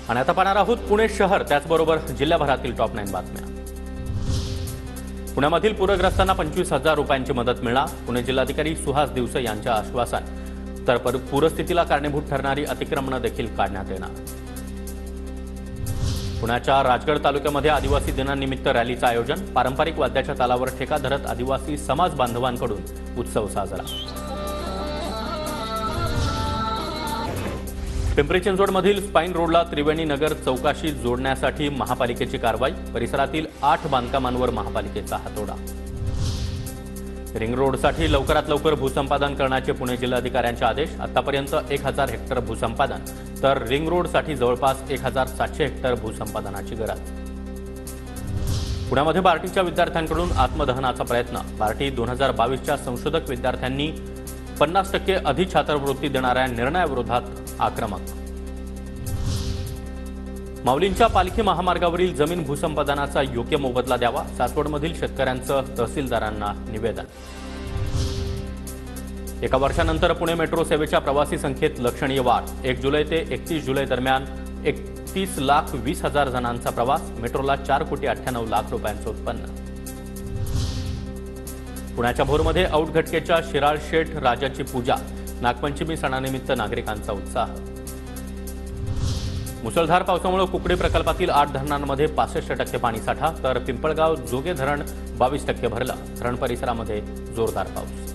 आणि आता पाहणार आहोत पुणे शहर त्याचबरोबर जिल्ह्याभरातील टॉप 9 बातम्या। पुण्यामधील पूरग्रस्तांना 25,000 रुपयांची मदत मिळणार। पुणे जिल्हाधिकारी सुहास दिवसे यांच्या आश्वासन। तर पूरस्थितीला कारणीभूत ठरणारी अतिक्रमणे देखील काढण्यात येणार। पुण्याच्या राजगड तालुक्यामध्ये आदिवासी दिनानिमित्त रॅलीचं आयोजन। पारंपरिक वाद्याच्या तालावर ठेका धरत आदिवासी समाज बांधवांकडून उत्सव साजरा। पिंपरी चिंचवडमधील स्पाइन रोडला त्रिवेणी नगर चौकाशी जोडण्यासाठी महापालिकेची कारवाई। परिसरातील 8 बांधकामांवर महापालिकेचा हातोडा। रिंग रोडसाठी लवकरात लवकर भूसंपादन करण्याचे पुणे जिल्हाधिकाऱ्यांचे आदेश। आतापर्यंत 1000 हेक्टर भूसंपादन तर रिंग रोडसाठी जवळपास 1700 हेक्टर भूसंपादनाची गरज। पुण्यामध्ये बार्टीच्या विद्यार्थ्यांकडून आत्मदहनाचा प्रयत्न। बार्टी 2022च्या संशोधक विद्यार्थ्यांनी 50% अधिछात्रवृत्ती देणाऱ्या निर्णयाविरोधात आक्रमक। माऊलींच्या पालखी महामार्गावरील जमीन भूसंपादनाचा योग्य मोबदला द्यावा। सासवडमधील शेतकऱ्यांचं तहसीलदारांना निवेदन। एका वर्षानंतर पुणे मेट्रो सेवेच्या प्रवासी संख्येत लक्षणीय वाढ। 1 जुलै ते 31 जुलै दरम्यान 31,20,000 जणांचा प्रवास। मेट्रोला 4,98,00,000 रुपयांचं उत्पन्न। पुण्याच्या भोरमध्ये औटघटकेच्या शिराळ शेठ राजाची पूजा। नागपंचमी सणानिमित्त नागरिकांचा उत्साह। मुसळधार पावसामुळे कुकडी प्रकल्पातील 8 धरणांमध्ये 65% पाणीसाठा तर पिंपळगाव जोगे धरण 22% भरलं। धरण परिसरामध्ये जोरदार पाऊस।